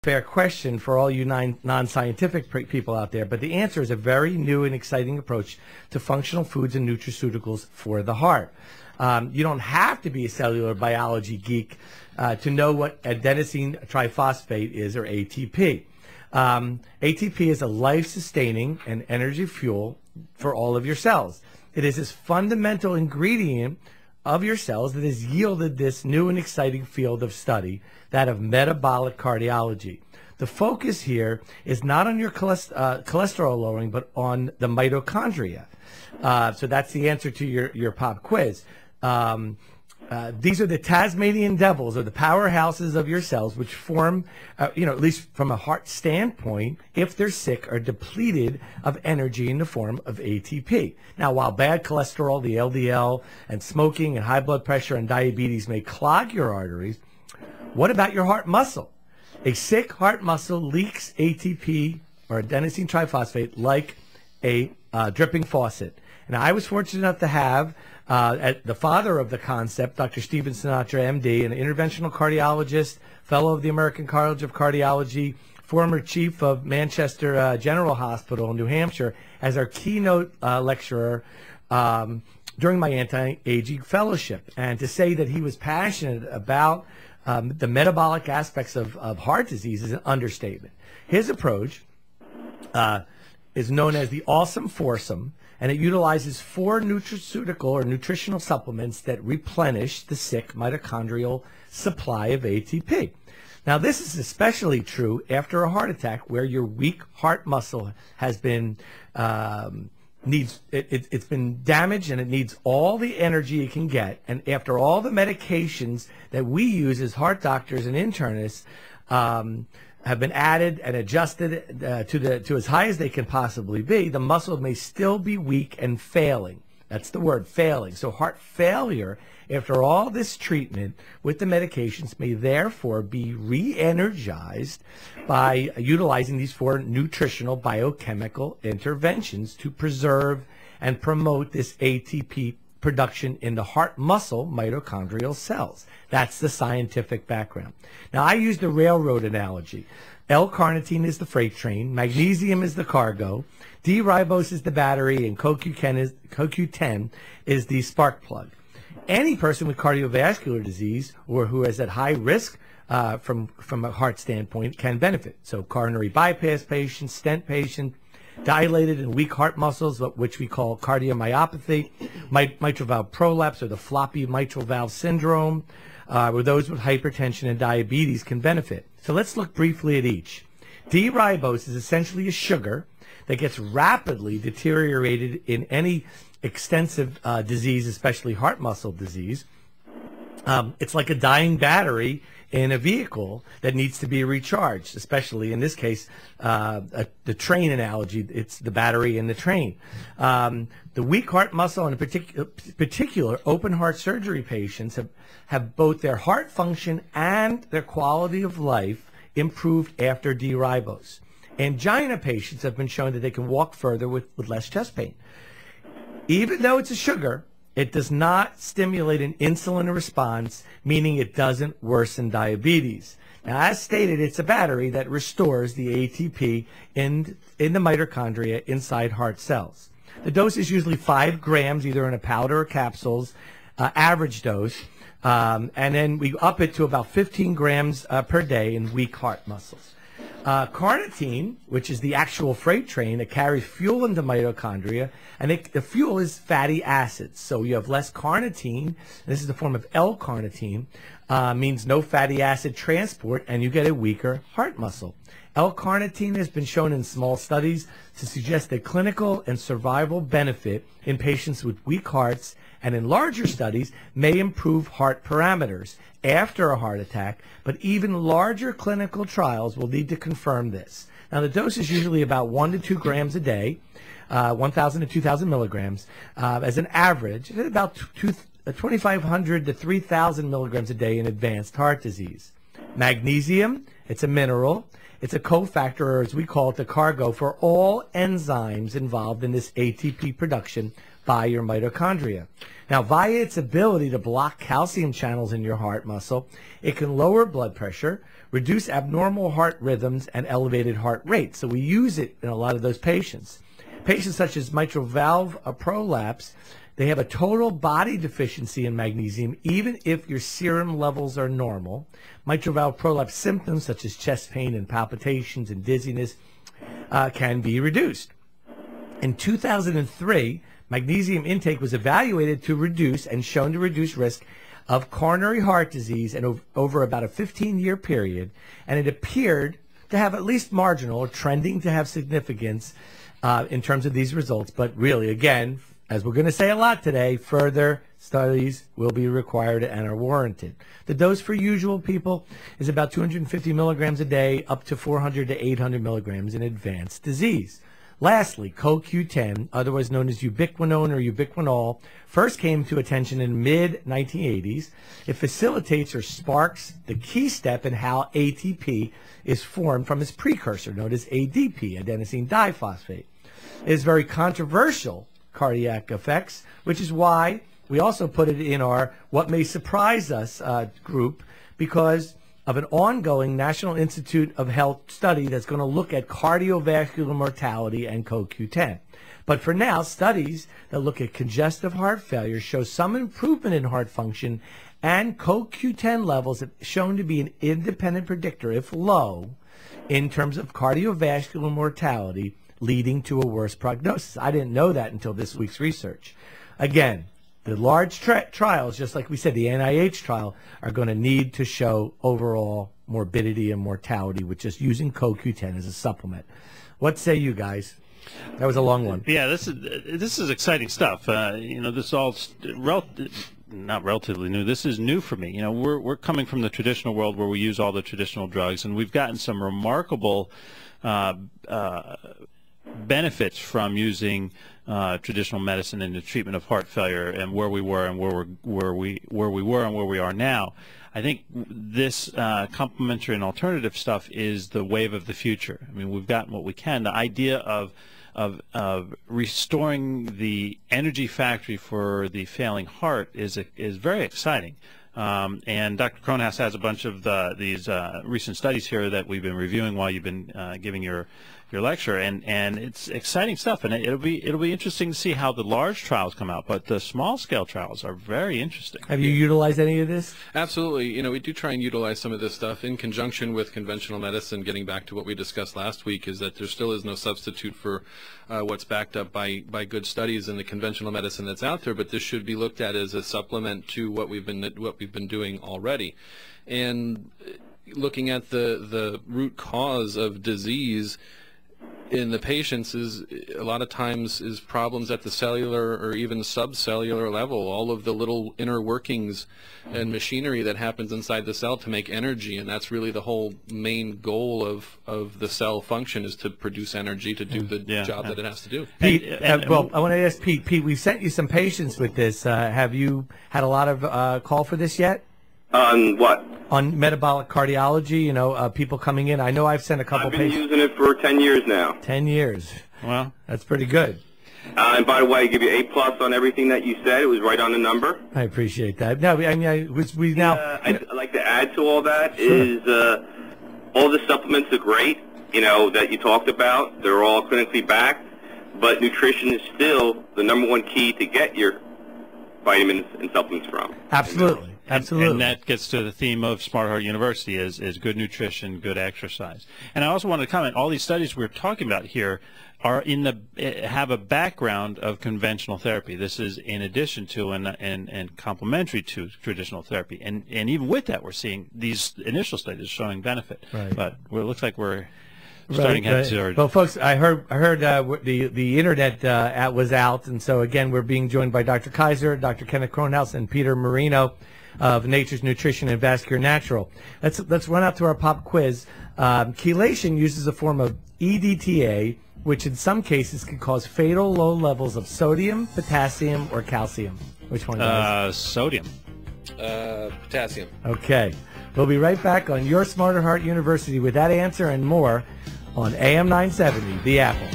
fair question for all you non-scientific people out there, but the answer is a very new and exciting approach to functional foods and nutraceuticals for the heart. You don't have to be a cellular biology geek to know what adenosine triphosphate is, or ATP. ATP is a life-sustaining and energy fuel for all of your cells. It is this fundamental ingredient of your cells that has yielded this new and exciting field of study, that of metabolic cardiology. The focus here is not on your cholesterol lowering, but on the mitochondria. So that's the answer to your pop quiz. These are the Tasmanian devils, or the powerhouses of your cells, which form, at least from a heart standpoint, if they're sick, are depleted of energy in the form of ATP. Now, while bad cholesterol, the LDL, and smoking and high blood pressure and diabetes may clog your arteries, what about your heart muscle? A sick heart muscle leaks ATP, or adenosine triphosphate, like a dripping faucet. And I was fortunate enough to have the father of the concept, Dr. Stephen Sinatra, MD, an interventional cardiologist, fellow of the American College of Cardiology, former chief of Manchester General Hospital in New Hampshire, as our keynote lecturer during my anti-aging fellowship. And to say that he was passionate about the metabolic aspects of heart disease is an understatement. His approach is known as the awesome foursome, and it utilizes 4 nutraceutical or nutritional supplements that replenish the sick mitochondrial supply of ATP. Now, this is especially true after a heart attack, where your weak heart muscle has been it's been damaged, and it needs all the energy it can get. And after all the medications that we use as heart doctors and internists have been added and adjusted to as high as they can possibly be, the muscle may still be weak and failing. That's the word, failing. So heart failure, after all this treatment with the medications, may therefore be re-energized by utilizing these 4 nutritional biochemical interventions to preserve and promote this ATP production in the heart muscle mitochondrial cells. That's the scientific background. Now, I use the railroad analogy. L-carnitine is the freight train, magnesium is the cargo, D-ribose is the battery, and CoQ10 is the spark plug. Any person with cardiovascular disease, or who is at high risk from a heart standpoint, can benefit. So coronary bypass patients, stent patients, dilated and weak heart muscles, which we call cardiomyopathy, mitral valve prolapse, or the floppy mitral valve syndrome, where those with hypertension and diabetes can benefit. So let's look briefly at each. D-ribose is essentially a sugar that gets rapidly deteriorated in any extensive disease, especially heart muscle disease. It's like a dying battery in a vehicle that needs to be recharged, especially in this case, the train analogy, it's the battery in the train. The weak heart muscle, and in particular open heart surgery patients, have both their heart function and their quality of life improved after D-ribose. Angina patients have been shown that they can walk further with less chest pain. Even though it's a sugar, it does not stimulate an insulin response, meaning it doesn't worsen diabetes. Now, as stated, it's a battery that restores the ATP in the mitochondria inside heart cells. The dose is usually 5 grams, either in a powder or capsules, average dose, and then we up it to about 15 grams per day in weak heart muscles. Carnitine, which is the actual freight train that carries fuel into mitochondria, and the fuel is fatty acids. So you have less carnitine, and this is the form of L-carnitine, means no fatty acid transport, and you get a weaker heart muscle. L-carnitine has been shown in small studies to suggest a clinical and survival benefit in patients with weak hearts, and in larger studies may improve heart parameters after a heart attack, but even larger clinical trials will need to confirm this. Now, the dose is usually about 1 to 2 grams a day, 1,000 to 2,000 milligrams, as an average, and about 2,500 to 3,000 milligrams a day in advanced heart disease. Magnesium, it's a mineral. It's a cofactor, or as we call it, the cargo, for all enzymes involved in this ATP production by your mitochondria. Now, via its ability to block calcium channels in your heart muscle, it can lower blood pressure, reduce abnormal heart rhythms and elevated heart rate. So we use it in a lot of those patients. Patients such as mitral valve prolapse, they have a total body deficiency in magnesium, even if your serum levels are normal. Mitral valve prolapse symptoms such as chest pain and palpitations and dizziness can be reduced. In 2003, magnesium intake was evaluated to reduce and shown to reduce risk of coronary heart disease and over about a 15-year period, and it appeared to have at least marginal or trending to have significance in terms of these results. But really, again, as we're going to say a lot today, further studies will be required and are warranted. The dose for usual people is about 250 milligrams a day, up to 400 to 800 milligrams in advanced disease. Lastly, CoQ10, otherwise known as ubiquinone or ubiquinol, first came to attention in mid-1980s. It facilitates or sparks the key step in how ATP is formed from its precursor, known as ADP, adenosine diphosphate. It is very controversial cardiac effects, which is why we also put it in our What May Surprise Us group, because of an ongoing National Institute of Health study that's going to look at cardiovascular mortality and CoQ10. But for now, studies that look at congestive heart failure show some improvement in heart function, and CoQ10 levels have shown to be an independent predictor, if low, in terms of cardiovascular mortality, leading to a worse prognosis. I didn't know that until this week's research. Again, the large trials, just like we said, the NIH trial, are going to need to show overall morbidity and mortality with just using CoQ10 as a supplement. What say you guys? That was a long one. Yeah, this is exciting stuff. This is all not relatively new. This is new for me. We're coming from the traditional world where we use all the traditional drugs, and we've gotten some remarkable benefits from using traditional medicine in the treatment of heart failure, and where we were and where we are now. I think this complementary and alternative stuff is the wave of the future. I mean, we've gotten what we can. The idea of restoring the energy factory for the failing heart is very exciting. And Dr. Kronhaus has a bunch of these recent studies here that we've been reviewing while you've been giving your lecture, and it's exciting stuff, and it'll be interesting to see how the large trials come out, but the small scale trials are very interesting. Have you utilized any of this? Absolutely. We do try and utilize some of this stuff in conjunction with conventional medicine. Getting back to what we discussed last week, is that there still is no substitute for what's backed up by good studies in the conventional medicine that's out there, but this should be looked at as a supplement to what we've been doing already. And looking at the root cause of disease in the patients is a lot of times is problems at the cellular or even subcellular level, all of the little inner workings and machinery that happens inside the cell to make energy, and that's really the whole main goal of the cell function, is to produce energy to do the job that it has to do. Pete, well, I want to ask Pete. Pete, we've sent you some patients with this. Have you had a lot of call for this yet? On what? On metabolic cardiology, people coming in. I know I've sent a couple patients. I've been using it for 10 years now. 10 years. Well, that's pretty good. And by the way, I give you A+ on everything that you said. It was right on the number. I appreciate that. No, I mean, we now. I'd like to add to all that is all the supplements are great, that you talked about. They're all clinically backed, but nutrition is still the #1 key to get your vitamins and supplements from. Absolutely. Absolutely. And that gets to the theme of Smart Heart University is good nutrition, good exercise. And I also wanted to comment, all these studies we're talking about here are have a background of conventional therapy. This is in addition to and complementary to traditional therapy. And even with that, we're seeing these initial studies showing benefit. Right. But it looks like we're starting to head toward. Well, folks, I heard the internet was out, and so again, we're being joined by Dr. Kaiser, Dr. Kenneth Kronhaus, and Peter Marino of Nature's Nutrition and Vascular Natural. Let's run out to our pop quiz. Chelation uses a form of EDTA, which in some cases can cause fatal low levels of sodium, potassium, or calcium. Which one does? Sodium. Potassium. Okay. We'll be right back on Your Smarter Heart University with that answer and more on AM 970, The Apple.